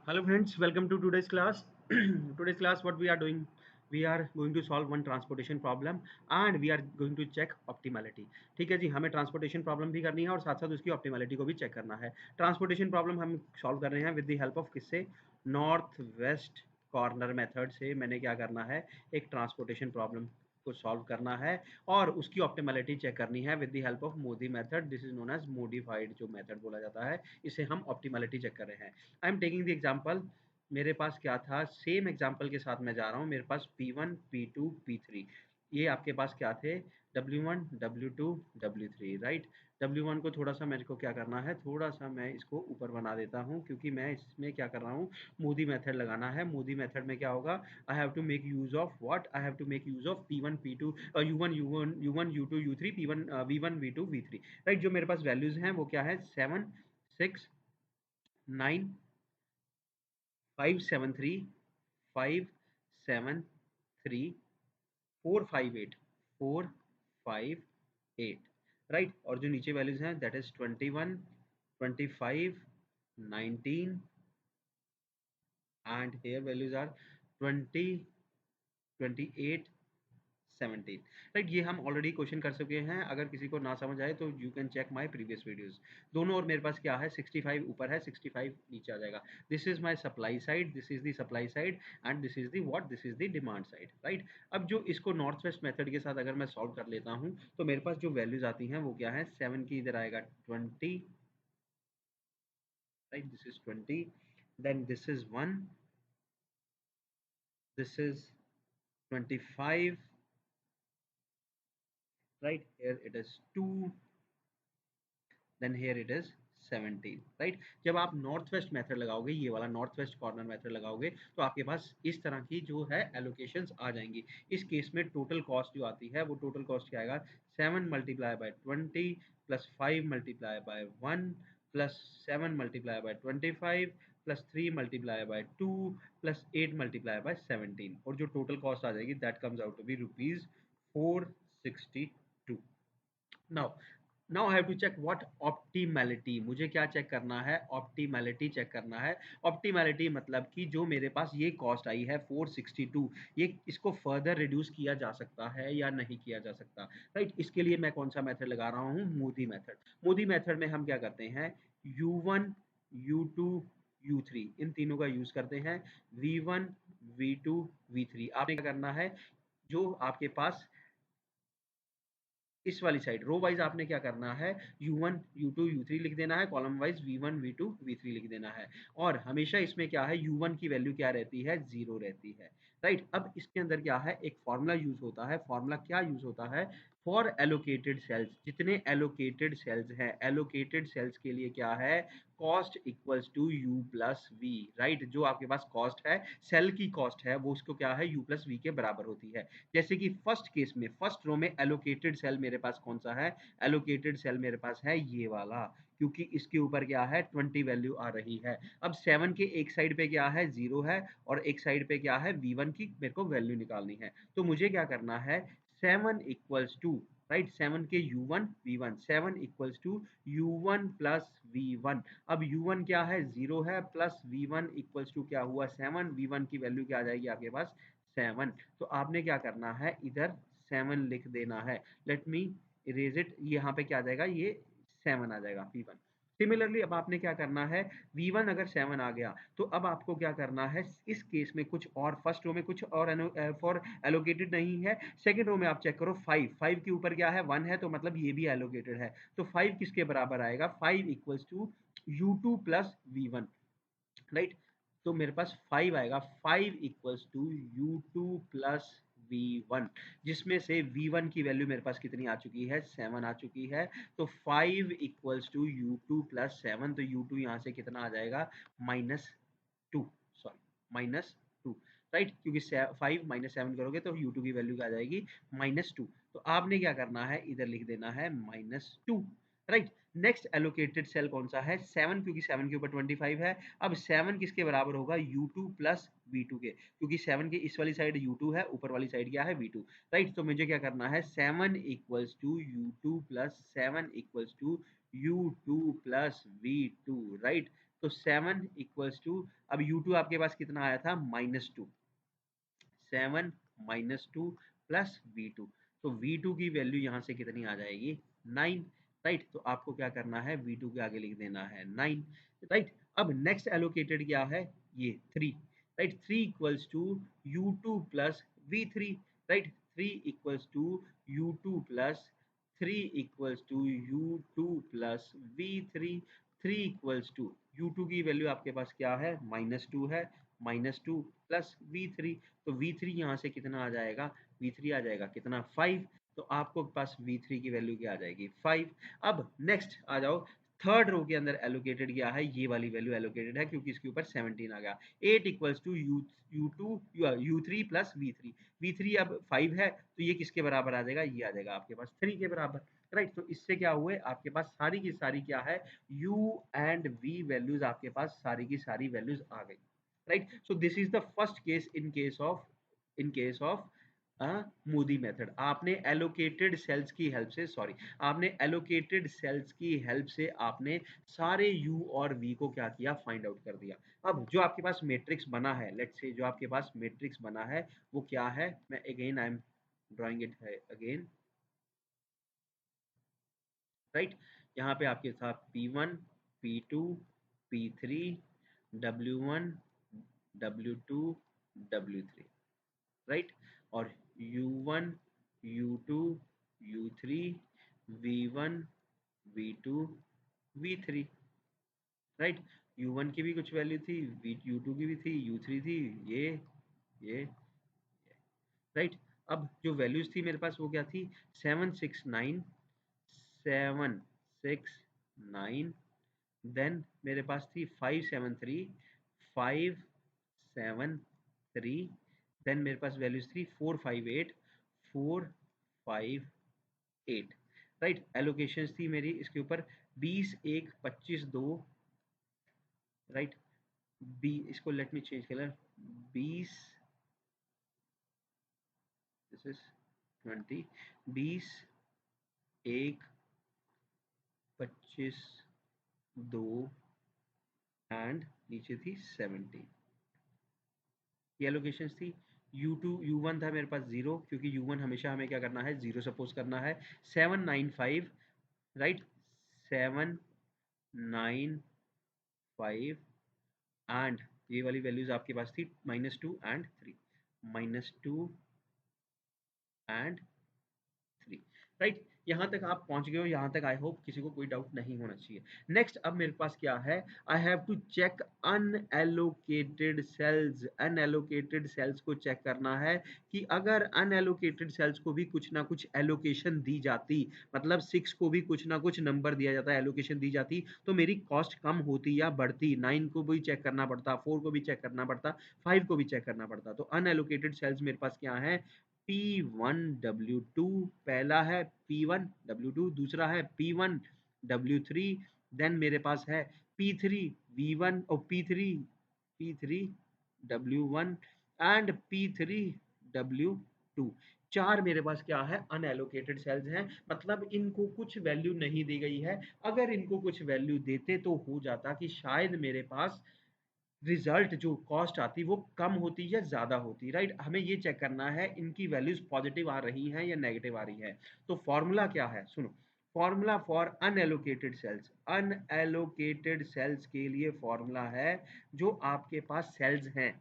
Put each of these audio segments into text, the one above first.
Hello friends, welcome to today's class. Today's class what we are doing, we are going to solve one transportation problem and we are going to check optimality. ठीक है जी, हमें transportation problem भी करनी है और साथ साथ उसकी ऑप्टिमैलिटी को भी चेक करना है। ट्रांसपोर्टेशन प्रॉब्लम हम सॉल्व कर रहे हैं विद द हेल्प ऑफ किससे, नॉर्थ वेस्ट कॉर्नर मेथड से। मैंने क्या करना है, एक ट्रांसपोर्टेशन प्रॉब्लम को सॉल्व करना है और उसकी ऑप्टिमैलिटी चेक करनी है with the help of MODI method. This is known as modified जो मेथड बोला जाता है, इसे हम ऑप्टिमैलिटी चेक कर रहे हैं। I am taking the example. मेरे पास क्या था, सेम एग्जांपल के साथ मैं जा रहा हूँ। मेरे पास P1 P2 P3 ये आपके पास क्या थे, W1 W2 W3, right. W1 को थोड़ा सा मेरे को क्या करना है, थोड़ा सा मैं इसको ऊपर बना देता हूँ क्योंकि मैं इसमें क्या कर रहा हूँ, मोदी मेथड लगाना है। मोदी मेथड में क्या होगा, I have to make use of what, I have to make use of P1 P2 U1 U2 U3 P1 V1 V2 V3, right. जो मेरे पास वैल्यूज हैं वो क्या है, 7 6 9 573 573 458 458, राइट। और जो नीचे वैल्यूज हैं that is 21 25 19 and here values are 20 28 17, right. ये हम ऑलरेडी क्वेश्चन कर चुके हैं। अगर किसी को ना समझ आए तो you can check my previous videos दोनों। और मेरे पास क्या है, 65 ऊपर है, 65 नीचे आ जाएगा। This is my supply side, this is the supply side and this is the what, this is the demand side, right. अब जो इसको नॉर्थ वेस्ट मेथड के साथ अगर मैं सॉल्व कर लेता हूं तो मेरे पास जो वैल्यूज आती हैं वो क्या है, 7 की इधर आएगा 20, right, this is 20, then this is 1, this is 25, right, here it is 2, then here it is 17, right. जब आप नॉर्थ वेस्ट मेथड लगाओगे, ये वाला नॉर्थ वेस्ट कॉर्नर मेथड लगाओगे तो आपके पास इस तरह की जो है एलोकेशंस आ जाएंगी। इस केस में टोटल कॉस्ट जो आती है वो टोटल कॉस्ट क्या आएगा, 7 multiply by 20 plus 5 multiply by 1 plus 7 multiply by 25 plus 3 multiply by 2 plus 8 multiply by 17, और जो टोटल कॉस्ट आ जाएगी that comes out to be rupees 462। Now now I have to check what optimality. मुझे क्या check करना है, optimality check करना है। ऑप्टिमैलिटी मतलब कि जो मेरे पास ये कॉस्ट आई है 462, ये इसको फर्दर रिड्यूस किया जा सकता है या नहीं किया जा सकता, राइट। इसके लिए मैं कौन सा मेथड लगा रहा हूँ, मोदी मेथड। मोदी मेथड में हम क्या करते हैं, U1 U2 U3 इन तीनों का यूज करते हैं। V1 V2 V3 आपने क्या करना है, जो आपके पास इस वाली साइड रो वाइज आपने क्या करना है, U1 U2 U3 लिख देना है, column wise V1 V2 V3 लिख देना है। और हमेशा इसमें क्या है, U1 की वैल्यू क्या रहती है, 0 रहती है, राइट। अब इसके अंदर क्या है, एक फॉर्मूला यूज होता है। फॉर्मूला क्या यूज होता है, फॉर एलोकेटेड सेल्स, जितने एलोकेटेड सेल्स हैं, एलोकेटेड सेल्स के लिए क्या है, cost equals to U plus V, right. जो आपके पास कॉस्ट है, सेल की कॉस्ट है, वो उसको क्या है, U प्लस V के बराबर होती है। जैसे कि फर्स्ट केस में फर्स्ट रो में एलोकेटेड सेल मेरे पास कौन सा है, एलोकेटेड सेल मेरे पास है ये वाला, क्योंकि इसके ऊपर क्या है, 20 वैल्यू आ रही है। अब 7 के एक साइड पे क्या है, 0 है, और एक साइड पे क्या है, V1 की मेरे को वैल्यू निकालनी है। तो मुझे क्या करना है, 7 इक्वल्स टू, राइट, 7 के U1 V1, 7 equals to U1 plus V1। अब U1 क्या है, 0 है, प्लस V1 इक्वल्स टू क्या हुआ, 7, V1 की वैल्यू क्या आ जाएगी आपके पास, 7। तो आपने क्या करना है, इधर 7 लिख देना है। लेट मी इरेज इट, यहाँ पे क्या आ जाएगा, ये 7 आ जाएगा P1। सिमिलरली अब आपने क्या करना है, V1 अगर 7 आ गया तो अब आपको क्या करना है, इस केस में कुछ और, फर्स्ट रो में कुछ और फॉर एलोकेटेड नहीं है। सेकंड रो में आप चेक करो, 5 5 के ऊपर क्या है, 1 है, तो मतलब ये भी एलोकेटेड है। तो 5 किसके बराबर आएगा, 5 equals to U2 plus V1, right. तो मेरे पास 5 आएगा, 5 equals to U2 plus V1, जिसमें से V1 की वैल्यू मेरे पास कितनी आ चुकी है, 7 आ चुकी है। तो 5 इक्वल्स टू U2 प्लस 7, तो U2 यहाँ से कितना आ जाएगा, -2, सॉरी, -2, राइट, क्योंकि 5 माइनस 7 करोगे तो U2 की वैल्यू क्या आ जाएगी, -2। तो आपने क्या करना है, इधर लिख देना है -2, राइट। नेक्स्ट एलोकेटेड सेल कौन सा है, 7, क्योंकि 7 के ऊपर 25 है। अब 7 किसके बराबर होगा, U2 प्लस V2 के, क्योंकि 7 के इस वाली साइड U2 है, ऊपर वाली साइड क्या है, V2, राइट। तो मुझे क्या करना है, 7 equals to U2 plus 7 equals to U2 plus V2, right. तो 7 इक्वल्स टू, अब U2 आपके पास कितना आया था -2, 7 -2 प्लस V2, तो V2 की वैल्यू यहाँ से कितनी आ जाएगी 9, राइट। तो आपको क्या करना है V2 के आगे लिख देना है 9, राइट। अब नेक्स्ट एलोकेटेड क्या है ये 3, right. 3 equals to U2 plus V3, right. 3 equals to U2 plus 3 equals to U2 plus V3, 3 equals to U2 की वैल्यू आपके पास क्या है -2 है, -2 प्लस V3, तो V3 यहाँ से कितना आ जाएगा, V3 आ जाएगा कितना 5, तो आपको पास V3 की वैल्यू क्या आ जाएगी 5। अब नेक्स्ट आ जाओ, थर्ड रो के अंदर एलोकेटेड क्या है, ये वाली वैल्यू एलोकेटेड है क्योंकि इसके ऊपर 17 आ गया। 8 equals to U2 U3 plus V3, V3 अब 5 है तो ये किसके बराबर आ जाएगा, ये आ जाएगा आपके पास 3 के बराबर, राइट। तो इससे क्या हुए आपके पास सारी की सारी क्या है U एंड V वैल्यूज आपके पास सारी की सारी वैल्यूज आ गई, right? So this is the first case in case of Modi method. आपने एलोकेटेड सेल्स की हेल्प से, सॉरी, आपने एलोकेटेड सेल्स की हेल्प से आपने सारे यू और वी को क्या किया, फाइंड आउट कर दिया। अब जो आपके पास मैट्रिक्स बना है, लेट्स से जो आपके पास मैट्रिक्स बना है वो क्या है, मैं again I am drawing it है अगेन, राइट। यहाँ पे आपके साथ P1 P2 P3 W1 W2 W3, right. और U1 U2 U3 V1 V2 V3, right. U1 की भी कुछ वैल्यू थी, U2 की भी थी, U3 थी, ये, राइट। अब जो वैल्यूज थी मेरे पास वो क्या थी, 769 769, देन मेरे पास थी 573 573, देन मेरे पास वैल्यूज थी 458 458, राइट। एलोकेशंस थी मेरी इसके ऊपर 20 1 25 2, राइट। बी इसको let me change colour, 20, this is 20, 20 1 25 2 and नीचे थी 70, ये एलोकेशंस थी। U2 U1 था मेरे पास 0 क्योंकि U1 हमेशा हमें क्या करना है 0 सपोज करना है। 795, राइट, 795 एंड ये वाली वैल्यूज आपके पास थी -2 एंड 3, -2 एंड 3, राइट। यहाँ तक आप पहुंच गए हो, यहाँ तक आई होप किसी को कोई डाउट नहीं होना चाहिए। नेक्स्ट अब मेरे पास क्या है, I have to check unallocated cells. Unallocated cells को चेक करना है कि अगर अनएलोकेटेड सेल्स को भी कुछ ना कुछ एलोकेशन दी जाती, मतलब 6 को भी कुछ ना कुछ नंबर दिया जाता है, एलोकेशन दी जाती, तो मेरी कॉस्ट कम होती या बढ़ती। 9 को भी चेक करना पड़ता, 4 को भी चेक करना पड़ता, 5 को भी चेक करना पड़ता। तो अनएलोकेटेड सेल्स मेरे पास क्या है, P1W2 पहला है, P1W2 दूसरा है P1W3, देन मेरे पास है P3V1 और P3W1 एंड P3W2। चार मेरे पास क्या है, अनएलोकेटेड सेल्स हैं, मतलब इनको कुछ वैल्यू नहीं दी गई है। अगर इनको कुछ वैल्यू देते तो हो जाता कि शायद मेरे पास रिजल्ट जो कॉस्ट आती वो कम होती या ज़्यादा होती, राइट। हमें ये चेक करना है इनकी वैल्यूज पॉजिटिव आ रही हैं या नेगेटिव आ रही है। तो फॉर्मूला क्या है, सुनो, formula for unallocated cells, unallocated cells के लिए फॉर्मूला है, जो आपके पास सेल्स हैं,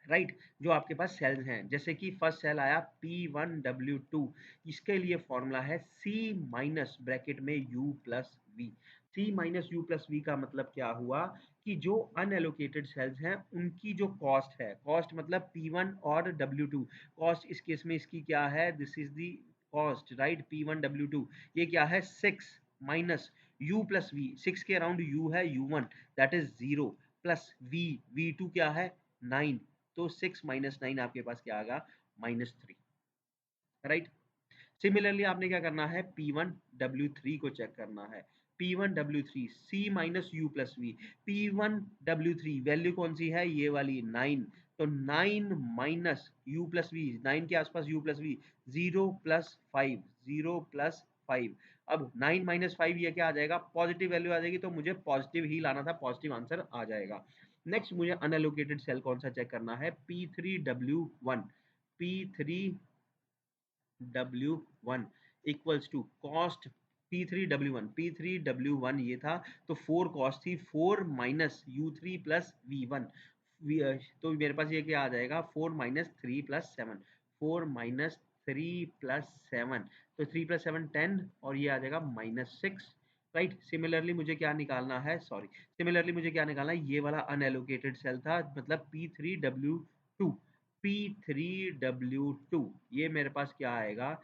राइट, जो आपके पास सेल्स हैं, जैसे कि फर्स्ट सेल आया P1W2, इसके लिए फॉर्मूला है C माइनस ब्रैकेट में U plus v. C minus U plus v का मतलब क्या हुआ कि जो अनएलोकेटेड सेल्स हैं उनकी जो कॉस्ट है, कॉस्ट मतलब P1 और W2, कॉस्ट इस केस में इसकी क्या है, this is the cost, right. P1W2 ये क्या है 6 माइनस U प्लस वी, 6 के अराउंड U है U1, that is 0, plus V2 क्या है 9, तो 6 माइनस 9 आपके पास क्या आएगा -3, राइट। सिमिलरली आपने क्या करना है, P1W3 को चेक करना है। P1W3 C minus U plus v, P1W3 value कौन सी है, ये वाली 9, तो 9 माइनस U प्लस वी, 9 के आसपास U plus v, 0 plus 5, 0 plus 5। अब 9 माइनस 5 ये क्या आ जाएगा, पॉजिटिव वैल्यू आ जाएगी, तो मुझे पॉजिटिव ही लाना था, पॉजिटिव आंसर आ जाएगा। नेक्स्ट मुझे अनएलोकेटेड सेल कौन सा चेक करना है, P3W1। P3W1 equals to cost P3W1 ये था, तो 4 कॉस्ट थी, 4 माइनस U3 प्लस V1। तो मेरे पास ये क्या आ जाएगा, 4 माइनस 3 प्लस 7, 4 माइनस 3 प्लस 7, तो 3 प्लस 7 10, और ये आ जाएगा -6। राइट, सिमिलरली मुझे क्या निकालना है, सिमिलरली मुझे क्या निकालना है, ये वाला अनएलोकेटेड सेल था, मतलब P3W2। P3W2 ये मेरे पास क्या आएगा,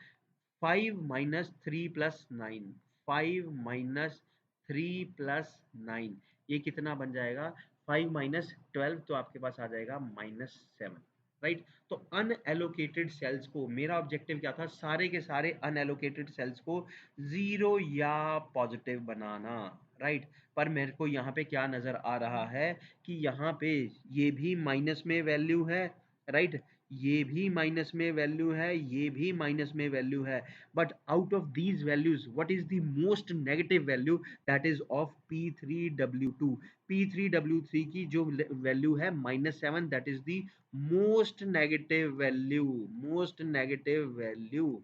5 माइनस 3 प्लस 9, 5 माइनस 3 प्लस 9, ये कितना बन जाएगा, 5 माइनस 12, तो आपके पास आ जाएगा -7। राइट, तो अनएलोकेटेड सेल्स को, मेरा ऑब्जेक्टिव क्या था, सारे के सारे अनएलोकेटेड सेल्स को जीरो या पॉजिटिव बनाना। राइट, पर मेरे को यहाँ पे क्या नजर आ रहा है कि यहाँ पे ये भी माइनस में वैल्यू है। राइट, ये भी माइनस में वैल्यू है, ये भी माइनस में वैल्यू है, but out of these values what is the most negative value, that is of P3W2। P3W3 की जो वैल्यू है -7, that is the most negative value, most negative value.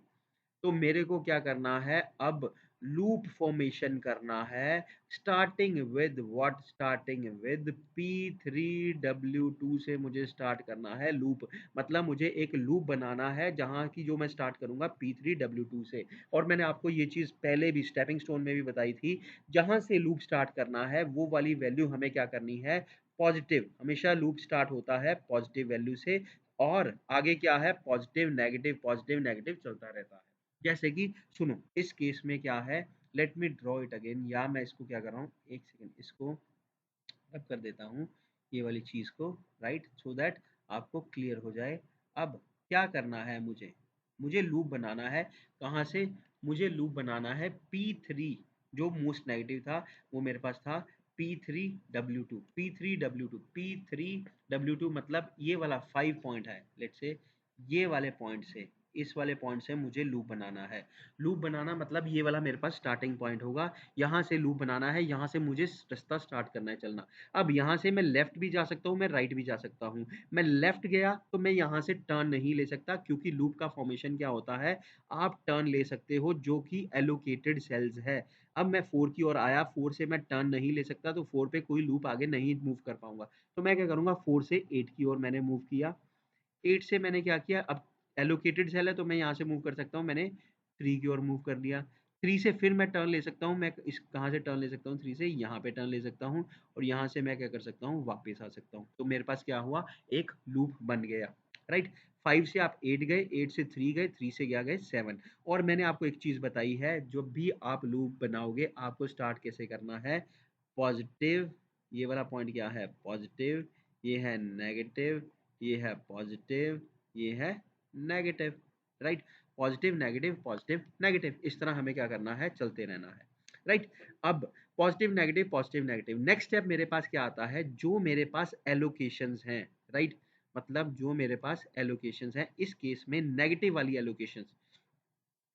तो मेरे को क्या करना है, अब लूप फॉर्मेशन करना है, starting with what, starting with P3W2 से मुझे स्टार्ट करना है लूप, मतलब मुझे एक लूप बनाना है जहां की जो मैं स्टार्ट करूंगा P3W2 से। और मैंने आपको ये चीज पहले भी स्टेपिंग स्टोन में भी बताई थी, जहां से लूप स्टार्ट करना है वो वाली वैल्यू हमें क्या करनी है, पॉजिटिव। हमेशा लूप स्टार्ट होता है पॉजिटिव वैल्यू से, और आगे क्या है, पॉजिटिव नेगेटिव चलता रहता है। जैसे कि सुनो, इस केस में क्या है, late me draw it again, या मैं इसको क्या कर रहा हूँ, एक सेकेंड, इसको अब कर देता हूँ ये वाली चीज़ को, राइट, सो दैट आपको क्लियर हो जाए। अब क्या करना है, मुझे मुझे लूप बनाना है, कहाँ से, मुझे लूप बनाना है P3, जो मोस्ट नेगेटिव था वो मेरे पास था P3W2 मतलब ये वाला 5 पॉइंट है, लेट से ये वाले पॉइंट से, इस वाले पॉइंट से मुझे लूप बनाना है। लूप बनाना मतलब ये वाला मेरे पास स्टार्टिंग पॉइंट होगा, यहाँ से लूप बनाना है, यहाँ से मुझे रास्ता स्टार्ट करना है चलना। अब यहाँ से मैं लेफ्ट भी जा सकता हूँ, मैं राइट भी जा सकता हूँ। मैं लेफ्ट गया तो मैं यहाँ से टर्न नहीं ले सकता, क्योंकि लूप का फॉर्मेशन क्या होता है, आप टर्न ले सकते हो जो कि एलोकेटेड सेल्स है। अब मैं 4 की ओर आया, 4 से मैं टर्न नहीं ले सकता, तो 4 पे कोई लूप आगे नहीं मूव कर पाऊंगा, तो मैं क्या करूंगा, 4 से 8 की ओर मैंने मूव किया। 8 से मैंने क्या किया, अब एलोकेटेड सेल है तो मैं यहाँ से मूव कर सकता हूँ, मैंने 3 की ओर मूव कर लिया। 3 से फिर मैं टर्न ले सकता हूँ, मैं इस कहाँ से टर्न ले सकता हूँ, 3 से यहाँ पे टर्न ले सकता हूँ, और यहाँ से मैं क्या कर सकता हूँ, वापस आ सकता हूँ। तो मेरे पास क्या हुआ, एक लूप बन गया। राइट, 5 से आप 8 गए, 8 से 3 गए, 3 से क्या गए 7। और मैंने आपको एक चीज़ बताई है, जब भी आप लूप बनाओगे आपको स्टार्ट कैसे करना है, पॉजिटिव, ये वाला पॉइंट क्या है, पॉजिटिव, ये है नेगेटिव, ये है पॉजिटिव, ये है नेगेटिव। राइट, पॉजिटिव नेगेटिव, इस तरह हमें क्या करना है, चलते रहना है। राइट, अब पॉजिटिव नेगेटिव, नेक्स्ट स्टेप मेरे पास क्या आता है, जो मेरे पास एलोकेशंस हैं। राइट, मतलब जो मेरे पास एलोकेशंस हैं, इस केस में नेगेटिव वाली allocations,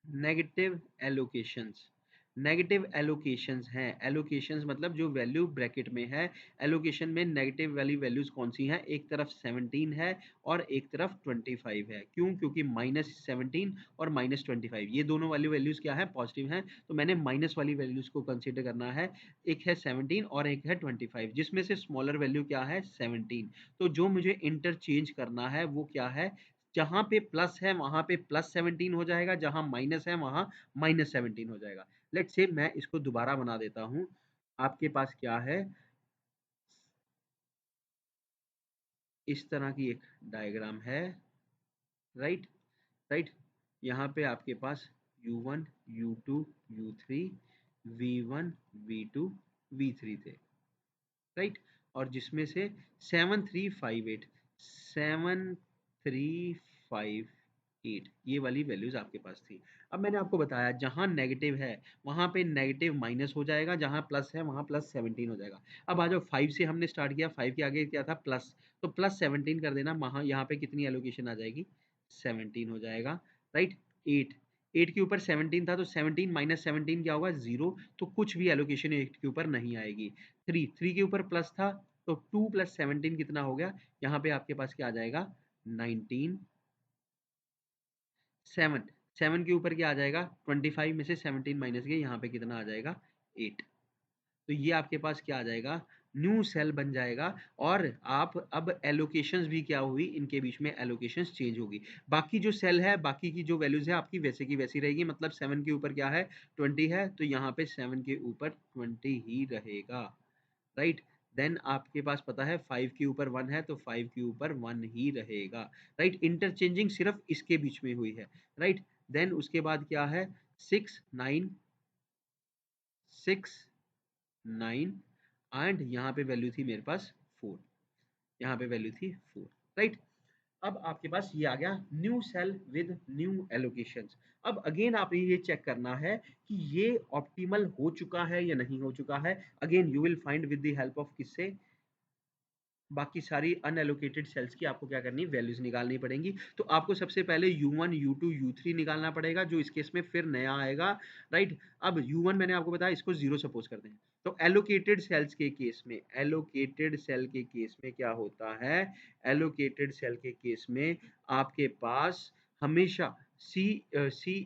negative allocations, negative allocations हैं। एलोकेशंस मतलब जो वैल्यू ब्रैकेट में है, एलोकेशन में नेगेटिव वाली वैल्यूज कौन सी हैं, एक तरफ 17 है और एक तरफ 25 है। क्यों, क्योंकि -17 और -25 ये दोनों वाली वैल्यूज क्या है, पॉजिटिव हैं, तो मैंने माइनस वाली वैल्यूज को कंसीडर करना है। एक है 17 और एक है 25, जिसमें से स्मॉलर वैल्यू क्या है, 17। तो जो मुझे इंटरचेंज करना है वो क्या है, जहां पे प्लस है वहां पे +17 हो जाएगा, जहां माइनस है वहां -17 हो जाएगा। लेट्स से मैं इसको दोबारा बना देता हूं। आपके पास क्या है, इस तरह की एक डायग्राम है। राइट, राइट, यहाँ पे आपके पास U1 U2 U3 V1 V2 V3 थे। राइट, और जिसमें से 735 ये वाली वैल्यूज आपके पास थी। अब मैंने आपको बताया जहां नेगेटिव है वहां पे नेगेटिव माइनस हो जाएगा, जहां प्लस है वहां +17 हो जाएगा। अब आ जाओ, 5 से हमने स्टार्ट किया, 5 के आगे क्या था, प्लस, तो +17 कर देना, वहां यहाँ पे कितनी एलोकेशन आ जाएगी, 17 हो जाएगा। राइट, 8 8 के ऊपर 17 था, तो 17 माइनस 17 क्या होगा 0, तो कुछ भी एलोकेशन 8 के ऊपर नहीं आएगी। 3 के ऊपर प्लस था, तो 2 प्लस 17 कितना हो गया, यहाँ पे आपके पास क्या आ जाएगा 19। 7 के ऊपर क्या आ जाएगा 25 में से 17 माइनस किया, यहाँ पे कितना आ जाएगा 8। तो ये आपके पास क्या आ जाएगा न्यू सेल बन जाएगा। और आप अब एलोकेशंस भी क्या हुई, इनके बीच में एलोकेशंस चेंज होगी। बाकी जो सेल है, बाकी की जो वैल्यूज है आपकी वैसे की वैसी रहेगी। मतलब 7 के ऊपर क्या है 20 है, तो यहाँ पे 7 के ऊपर 20 ही रहेगा, राइट। देन आपके पास पता है 5 के ऊपर 1 है, तो 5 के ऊपर 1 ही रहेगा, राइट। इंटरचेंजिंग सिर्फ इसके बीच में हुई है, राइट। देन उसके बाद क्या है 6 9 6 9 एंड यहाँ पे वैल्यू थी मेरे पास 4, यहाँ पे वैल्यू थी 4, राइट। अब आपके पास ये आ गया new cell with new allocations. अब अगेन आप ये चेक करना है कि ये ऑप्टिमल हो चुका है या नहीं हो चुका है। Again you will find with the help of किससे, बाकी सारी अनएलोकेटेड सेल्स की आपको क्या करनी है वैल्यूज निकालनी पड़ेंगी। तो आपको सबसे पहले u1 u2 u3 निकालना पड़ेगा, जो इस केस में फिर नया आएगा, राइट। अब u1 मैंने आपको बताया, इसको 0 सपोज करते हैं। तो एलोकेटेड सेल्स के केस में, एलोकेटेड सेल के केस में क्या होता है, एलोकेटेड सेल के केस में आपके पास हमेशा c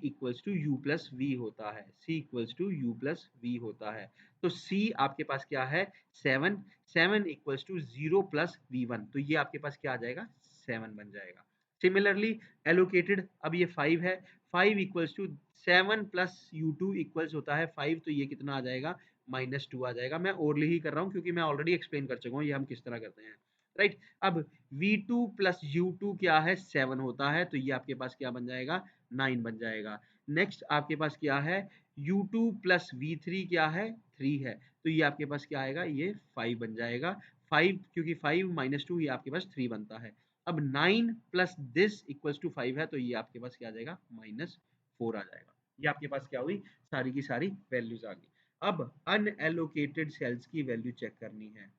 equals to u plus v होता है, c equals to u plus v होता है। तो c आपके पास क्या है 7, 7 इक्वल्स टू 0 प्लस v1, तो ये आपके पास क्या आ जाएगा 7 बन जाएगा। सिमिलरली एलोकेटेड, अब ये 5 है, 5 equals to 7 plus u2 equals होता है 5, तो ये कितना आ जाएगा -2 आ जाएगा। मैं ओरली ही कर रहा हूँ क्योंकि मैं ऑलरेडी एक्सप्लेन कर चुका हूँ ये हम किस तरह करते हैं, राइट। अब v2 प्लस u2 क्या है 7 होता है, तो ये आपके पास क्या बन जाएगा 9 बन जाएगा। नेक्स्ट आपके पास क्या है u2 प्लस v3 क्या है 3 है, तो ये आपके पास क्या आएगा ये 5 बन जाएगा। 5 क्योंकि 5 माइनस 2 ये आपके पास 3 बनता है। अब 9 प्लस दिस इक्वल्स टू 5 है, तो ये आपके पास क्या आ जाएगा -4 आ जाएगा। ये आपके पास क्या हुई सारी की सारी वैल्यूज आ गई। अब अनएलोकेटेड सेल्स की वैल्यू चेक करनी है,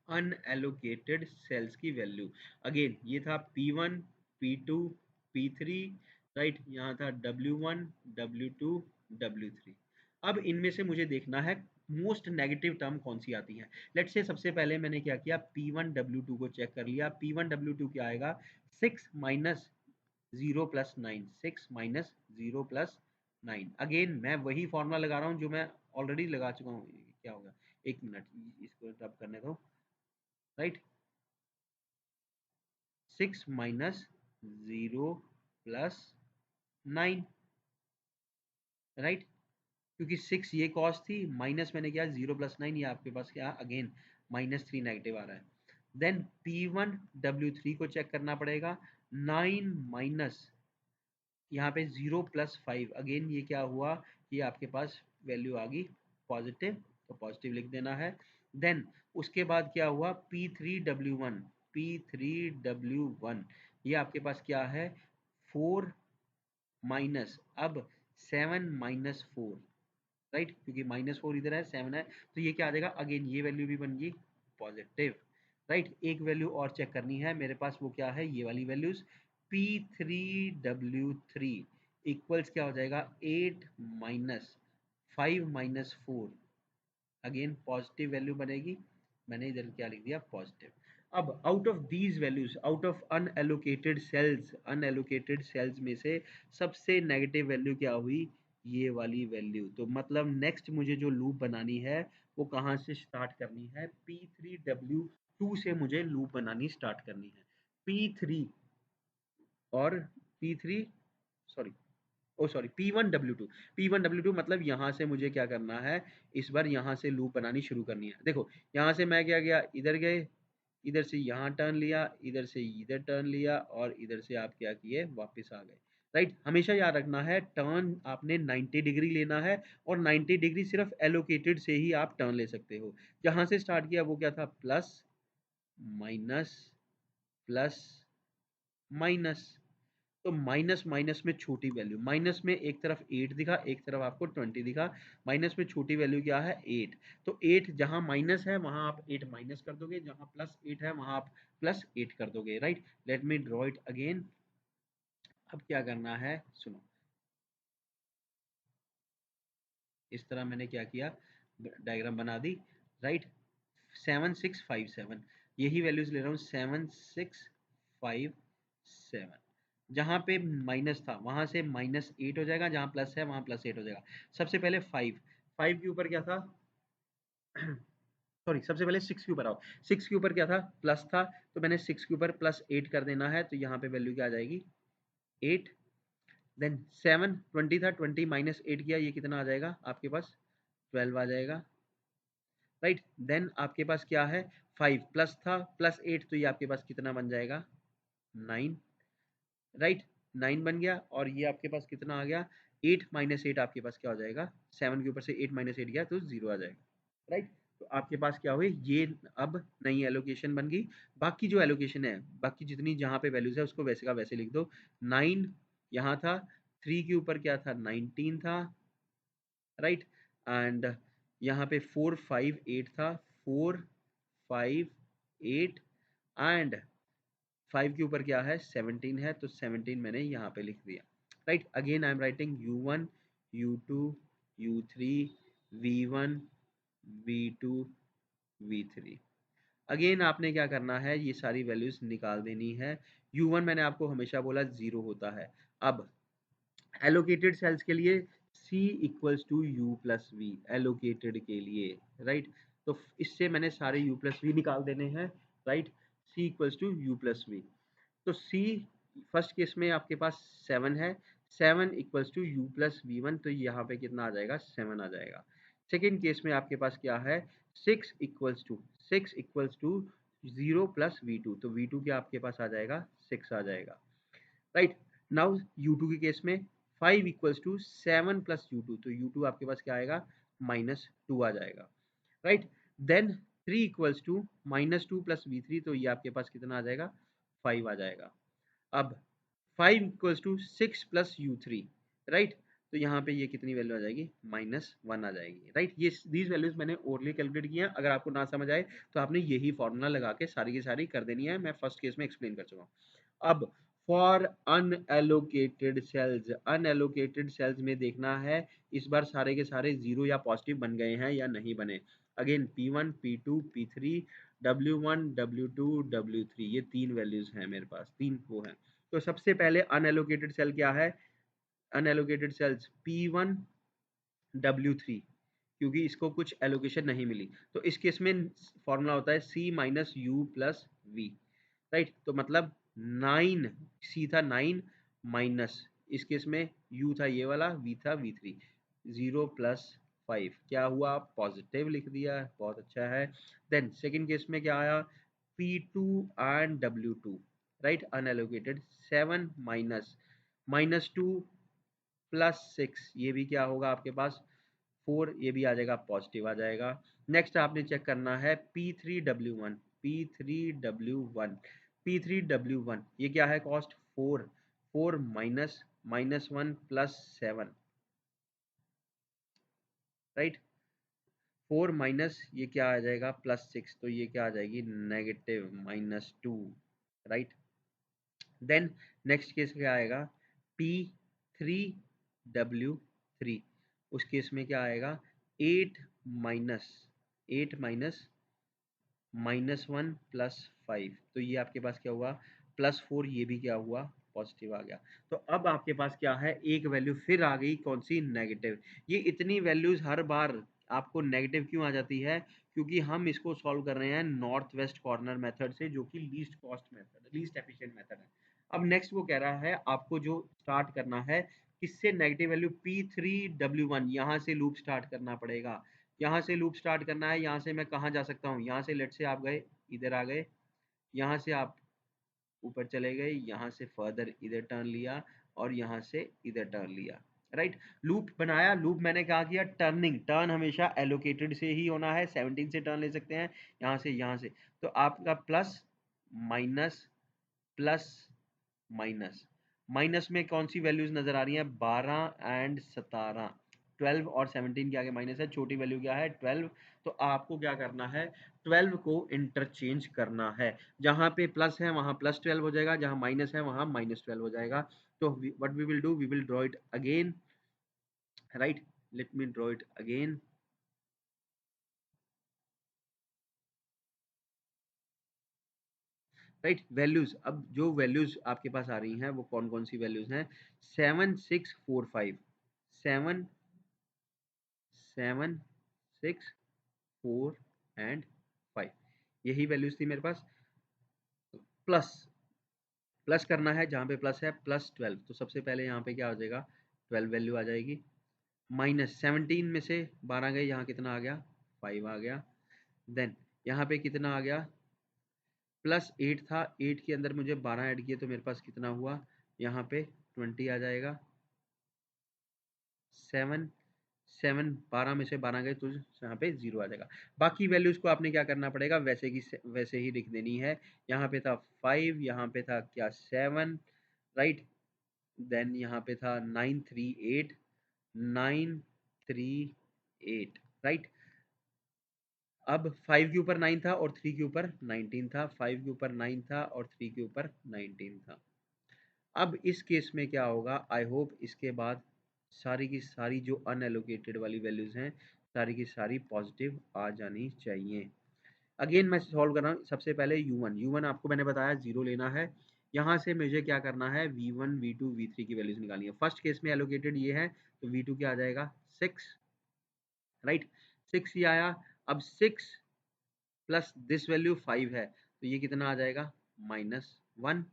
अनएलोकेटेड सेल्स की वैल्यू। अगेन ये था P1 P2 P3, राइट। यहाँ था W1 W2 W3। अब इनमें से मुझे देखना है मोस्ट नेगेटिव टर्म कौन सी आती है। लेट्स से सबसे पहले मैंने क्या किया P1 W2 को चेक कर लिया। P1 W2 क्या आएगा 6 minus 0 plus 9, 6 minus 0 plus 9। Again मैं वही फॉर्मूला लगा रहा हूँ जो मैं ऑलरेडी लगा चुका हूँ। क्या होगा, एक मिनट इसको रब करने दो, राइट। 6 minus 0 plus 9, right. क्योंकि 6 ये कॉस थी, माइनस मैंने किया 0 प्लस 9, ये आपके पास क्या अगेन -3 नेगेटिव आ रहा है। देन P1 W3 को चेक करना पड़ेगा। 9 माइनस यहाँ पे 0 प्लस 5, अगेन ये क्या हुआ, ये आपके पास वैल्यू आ गई पॉजिटिव, तो पॉजिटिव लिख देना है। देन उसके बाद क्या हुआ P3W1, P3W1 ये आपके पास क्या है 4 माइनस अब 7 माइनस 4, राइट। क्योंकि -4 इधर है 7 है, तो ये क्या आ जाएगा अगेन ये वैल्यू भी बन गई पॉजिटिव, राइट। एक वैल्यू और चेक करनी है मेरे पास, वो क्या है ये वाली वैल्यूज। P3W3 इक्वल्स क्या हो जाएगा 8 minus 5 minus 4, again positive value बनेगी। मैंने इधर क्या लिख दिया पॉजिटिव। अब out of these values, out of unallocated cells, unallocated cells में से सबसे नेगेटिव वैल्यू क्या हुई ये वाली वैल्यू। तो मतलब नेक्स्ट मुझे जो लूप बनानी है वो कहाँ से स्टार्ट करनी है, P3W2 से मुझे लूप बनानी स्टार्ट करनी है। P3 और P3 सॉरी ओ सॉरी P1W2, P1W2 मतलब यहाँ से मुझे क्या करना है इस बार यहाँ से लूप बनानी शुरू करनी है। देखो यहाँ से मैं क्या गया इधर गए, इधर से यहाँ टर्न लिया, इधर से इधर टर्न लिया और इधर से आप क्या किए वापस आ गए, राइट। हमेशा याद रखना है टर्न आपने 90 डिग्री लेना है और 90 डिग्री सिर्फ एलोकेटेड से ही आप टर्न ले सकते हो। जहाँ से स्टार्ट किया वो क्या था प्लस माइनस प्लस माइनस, तो माइनस माइनस में छोटी वैल्यू, माइनस में एक तरफ 8 दिखा एक तरफ आपको 20 दिखा, माइनस में छोटी वैल्यू क्या है 8, तो 8 जहां माइनस है वहां आप 8 माइनस कर दोगे, जहां प्लस 8 है वहां आप प्लस 8 कर दोगे, right. Let me draw it again. अब क्या करना है सुनो, इस तरह मैंने क्या किया, डायग्राम बना दी, राइट। 7657 यही वैल्यूज ले रहा हूँ, 7657। जहाँ पे माइनस था वहां से -8 हो जाएगा, जहाँ प्लस है वहां +8 हो जाएगा। सबसे पहले 5 5 के ऊपर क्या था सॉरी, सबसे पहले 6 के ऊपर आओ। 6 के ऊपर क्या था, प्लस था, तो मैंने 6 के ऊपर +8 कर देना है, तो यहाँ पे वैल्यू क्या आ जाएगी 8। देन 7 20 था, 20 -8 किया, ये कितना आ जाएगा आपके पास 12 आ जाएगा, राइट। देन आपके पास क्या है 5 प्लस था +8, तो ये आपके पास कितना बन जाएगा 9, राइट। 9 बन गया, और ये आपके पास कितना आ गया 8 -8 आपके पास क्या हो जाएगा, 7 के ऊपर से 8 -8 गया तो 0 आ जाएगा, राइट। तो आपके पास क्या हुई, ये अब नई एलोकेशन बन गई। बाकी जो एलोकेशन है, बाकी जितनी जहाँ पे वैल्यूज है उसको वैसे का वैसे लिख दो। 9 यहाँ था, 3 के ऊपर क्या था 19 था, राइट। एंड यहाँ पे 4 5 8 था, 4 5 8, एंड 5 के ऊपर क्या है 17 है, तो 17 मैंने यहाँ पे लिख दिया, right. Again I am writing u1 u2 u3 v1 v2 v3। Again आपने क्या करना है, ये सारी वैल्यूज निकाल देनी है। u1 मैंने आपको हमेशा बोला 0 होता है। अब एलोकेटेड सेल्स के लिए C equals to u plus v, allocated के लिए, राइट। तो इससे मैंने सारे u प्लस वी निकाल देने हैं, right. C equals to u plus v, तो C फर्स्ट केस में आपके पास 7 है, 7 equals to u plus v one, तो यहाँ पे कितना आ जाएगा 7 आ जाएगा। सेकेंड केस में आपके पास क्या है 6 equals to 0 plus v two, तो वी टू क्या आपके पास आ जाएगा 6 आ जाएगा, राइट। नाउ u2 के केस में 5 इक्वल्स टू 7 प्लस u2, तो u2 आपके पास क्या आएगा -2 आ जाएगा, right. Then 3 equals to -2 plus v3, तो ये आपके पास कितना आ जाएगा 5 आ जाएगा। अब 5 equals to 6 plus u3, right. तो यहाँ पे ये कितनी वैल्यू आ जाएगी -1 आ जाएगी, राइट। ये दीज वैल्यूज मैंने ओरली कैलकुलेट किया है। अगर आपको ना समझ आए तो आपने यही फॉर्मूला लगा के सारी की सारी कर देनी है, मैं फर्स्ट केस में एक्सप्लेन कर चुका हूँ। अब for unallocated cells, unallocated cells में देखना है इस बार सारे के सारे जीरो या पॉजिटिव बन गए हैं या नहीं बने। Again P1 P2 P3 W1 W2 W3, ये 3 वैल्यूज हैं मेरे पास, 3 वो हैं। तो सबसे पहले अनएलोकेटेड सेल क्या है, अनएलोकेटेड सेल्स P1 W3, क्योंकि इसको कुछ एलोकेशन नहीं मिली, तो इस केस में फॉर्मूला होता है C minus u plus v, right. तो मतलब 9 C था 9 माइनस, इस केस में U था ये वाला, V था V3, 0 प्लस 5 क्या हुआ पॉजिटिव लिख दिया, बहुत अच्छा है। देन सेकेंड केस में क्या आया P2 and W2, right, unallocated 7 minus -2 plus 6, ये भी क्या होगा आपके पास 4, ये भी आ जाएगा पॉजिटिव आ जाएगा। नेक्स्ट आपने चेक करना है P3W1, P3W1, P3W1, ये क्या है cost 4, 4 minus -1 plus 7, right. 4 minus ये क्या आ जाएगा +6, तो ये क्या आ जाएगी -2, राइट। देन नेक्स्ट केस क्या आएगा P3W3, उस केस में क्या आएगा 8 माइनस -1 प्लस 5, तो ये आपके पास क्या हुआ +4, ये भी क्या हुआ पॉजिटिव आ गया। तो अब आपके पास क्या है एक वैल्यू फिर आ गई, कौन सी नेगेटिव। ये इतनी वैल्यूज हर बार आपको नेगेटिव क्यों आ जाती है, क्योंकि हम इसको सॉल्व कर रहे हैं नॉर्थ वेस्ट कॉर्नर मेथड से, जो कि least cost method, least efficient method है। अब नेक्स्ट वो कह रहा है आपको जो स्टार्ट करना है किससे, नेगेटिव वैल्यू P3W1, यहाँ से लूप स्टार्ट करना पड़ेगा। यहाँ से लूप स्टार्ट करना है, यहाँ से मैं कहाँ जा सकता हूँ, यहाँ से लेट से आप गए इधर आ गए, यहाँ से आप ऊपर चले गए, यहाँ से फर्दर इधर टर्न लिया, और यहाँ से इधर टर्न लिया, राइट। लूप बनाया, लूप मैंने कहा किया टर्निंग, टर्न हमेशा एलोकेटेड से ही होना है, 17 से टर्न ले सकते हैं, यहाँ से। तो आपका plus minus plus minus, minus में कौन सी वैल्यूज नजर आ रही है 12 एंड 17, 12 और 17 के आगे माइनस है, छोटी वैल्यू क्या है 12, तो आपको क्या करना है 12 को इंटरचेंज करना है, जहां पे प्लस है वहां +12 हो जाएगा, जहां माइनस है वहां -12 हो जाएगा। तो what we will do, we will draw it again, right. Let me draw it again. Right, values, अब जो वैल्यूज आपके पास आ रही हैं वो कौन कौन सी वैल्यूज हैं? 7 6 4 5, 7 7 6 4 एंड 5, यही वैल्यूज थी मेरे पास। प्लस, प्लस करना है, जहाँ पे प्लस है +12, तो सबसे पहले यहाँ पे क्या आ जाएगा? 12 वैल्यू आ जाएगी। -17 में से 12 गए, यहाँ कितना आ गया? 5 आ गया। देन यहाँ पे कितना आ गया? +8 था, 8 के अंदर मुझे 12 ऐड किए तो मेरे पास कितना हुआ? यहाँ पे 20 आ जाएगा। 7 7 12 में से 12 गए तो यहाँ पे 0 आ जाएगा। बाकी वैल्यूज को आपने क्या करना पड़ेगा? वैसे ही लिख देनी है। यहाँ पे था 5, यहाँ पे था क्या? 7, राइट। देन यहाँ पे था 938, 938, राइट। अब 5 के ऊपर 9 था और 3 के ऊपर 19 था, 5 के ऊपर 9 था और 3 के ऊपर 19 था। अब इस केस में क्या होगा? आई होप इसके बाद सारी की सारी जो अनएलोकेटेड वाली वैल्यूज हैं, सारी की सारी पॉजिटिव आ जानी चाहिए। अगेन मैं सॉल्व कर रहा हूँ। सबसे पहले U1 आपको मैंने बताया 0 लेना है। यहाँ से मुझे क्या करना है? V1 V2 V3 की वैल्यूज निकालनी है। फर्स्ट केस में एलोकेटेड ये है तो V2 क्या आ जाएगा? 6, राइट। 6 ये आया। अब 6 प्लस दिस वैल्यू 5 है तो ये कितना आ जाएगा? -1,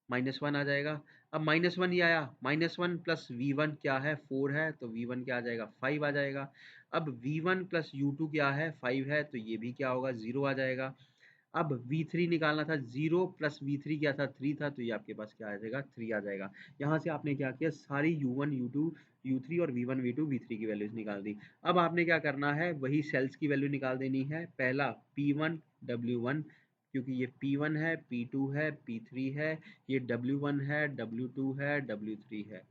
-1 आ जाएगा। अब -1 ये आया, -1 प्लस V1 क्या है? 4 है तो V1 क्या आ जाएगा? 5 आ जाएगा। अब V1 प्लस U2 क्या है? 5 है तो ये भी क्या होगा? 0 आ जाएगा। अब V3 निकालना था, 0 प्लस V3 क्या था? 3 था तो ये आपके पास क्या आ जाएगा? 3 आ जाएगा। यहाँ से आपने क्या किया? सारी U1 U2 U3 और V1 V2 V3 की वैल्यूज निकाल दी। अब आपने क्या करना है? वही सेल्स की वैल्यू निकाल देनी है। पहला P1 W1, क्योंकि ये P1 है, P2 है, P3 है, ये W1 है, W2 है, W3 है,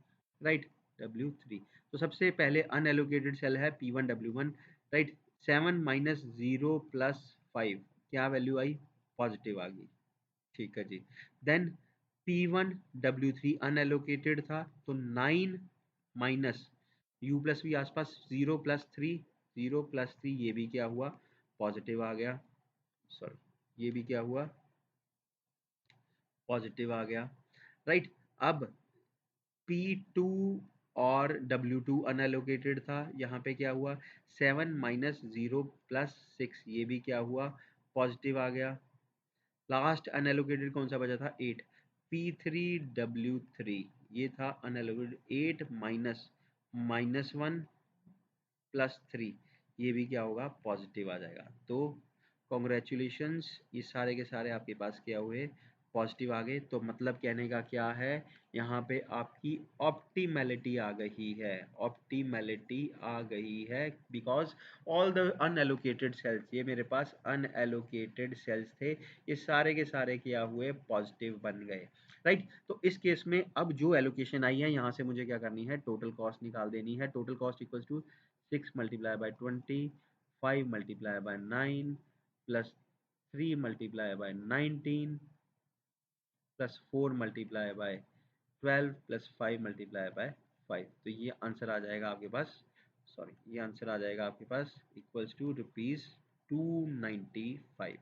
राइट। W3, तो सबसे पहले अनएलोकेटेड सेल है P1 W1, right. 7 minus 0 plus 5 क्या वैल्यू आई? पॉजिटिव आ गई। ठीक है जी। देन P1 W3 अनएलोकेटेड था तो 9 माइनस U प्लस भी आसपास, 0 प्लस 3, 0 प्लस 3 ये भी क्या हुआ? पॉजिटिव आ गया। सॉरी, ये भी क्या हुआ? पॉजिटिव आ गया, राइट। अब P2 और W2 अनएलोकेटेड था, यहाँ पे क्या हुआ? 7 माइनस 0 प्लस 6 ये भी क्या हुआ? पॉजिटिव आ गया। लास्ट अनएलोकेटेड कौन सा बचा था? 8। P3W3 ये था अनएलोकेटेड। 8 माइनस -1 प्लस 3 ये भी क्या होगा? पॉजिटिव आ जाएगा। तो कॉन्ग्रेचुलेशंस, ये सारे के सारे आपके पास क्या हुए? पॉजिटिव आ गए। तो मतलब कहने का क्या है? यहाँ पे आपकी ऑप्टिमैलिटी आ गई है, ऑप्टिमैलिटी आ गई है, because all the unallocated cells, ये मेरे पास अनएलोकेटेड सेल्स थे, ये सारे के सारे क्या हुए? पॉजिटिव बन गए, राइट। तो इस केस में अब जो एलोकेशन आई है, यहाँ से मुझे क्या करनी है? टोटल कॉस्ट निकाल देनी है। Total cost equals to 6 multiplied by 20, 5 multiplied by 9, plus 3 multiplied by 19, plus 4 multiplied by 12, plus 5 multiplied by 5। तो ये आंसर आ जाएगा आपके पास, सॉरी, ये आंसर आ जाएगा आपके पास इक्वल्स टू ₹295,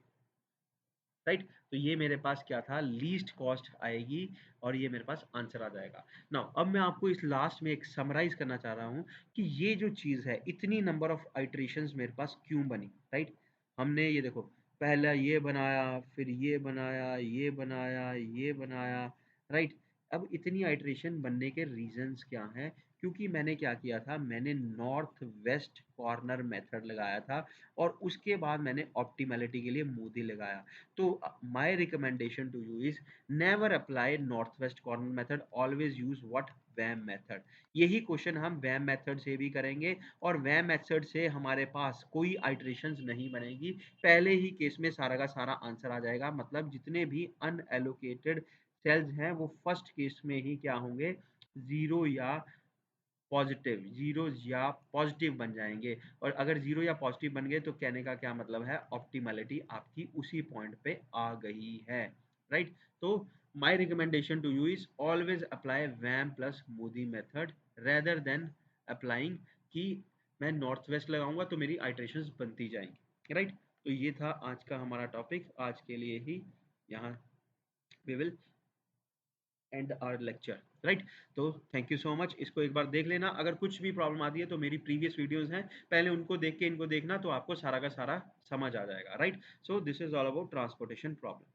राइट। तो ये मेरे पास क्या था? लीस्ट कॉस्ट आएगी और ये मेरे पास आंसर आ जाएगा। नाउ अब मैं आपको इस लास्ट में एक समराइज करना चाह रहा हूँ कि ये जो चीज़ है, इतनी नंबर ऑफ आइट्रेशंस मेरे पास क्यों बनी, राइट। हमने ये देखो, पहला ये बनाया, फिर ये बनाया, ये बनाया, ये बनाया, राइट। अब इतनी आइट्रेशन बनने के रीजंस क्या हैं? क्योंकि मैंने क्या किया था? मैंने नॉर्थ वेस्ट कॉर्नर मेथड लगाया था और उसके बाद मैंने ऑप्टिमैलिटी के लिए मोदी लगाया। तो my recommendation to you is never apply north west corner method, always use what? VAM method. यही क्वेश्चन हम वैम मेथड से भी करेंगे और वैम मेथड से हमारे पास कोई आइट्रेशंस नहीं बनेगी, पहले ही केस में सारा का सारा आंसर आ जाएगा। मतलब जितने भी अनएलोकेटेड सेल्स हैं वो फर्स्ट केस में ही क्या होंगे? जीरो या पॉजिटिव, जीरो या पॉजिटिव बन जाएंगे। और अगर जीरो या पॉजिटिव बन गए तो कहने का क्या मतलब है? ऑप्टिमैलिटी आपकी उसी पॉइंट पे आ गई है, राइट। तो my recommendation to you is always apply VAM plus MODI method rather than applying कि मैं नॉर्थ वेस्ट लगाऊंगा तो मेरी आइट्रेशंस बनती जाएंगी, राइट। तो ये था आज का हमारा टॉपिक, आज के लिए ही यहाँ we will end our lecture, right. तो थैंक यू सो मच, इसको एक बार देख लेना। अगर कुछ भी प्रॉब्लम आती है तो मेरी प्रीवियस वीडियोस हैं, पहले उनको देख के इनको देखना, तो आपको सारा का सारा समझ आ जाएगा, right. So this is all about transportation problem.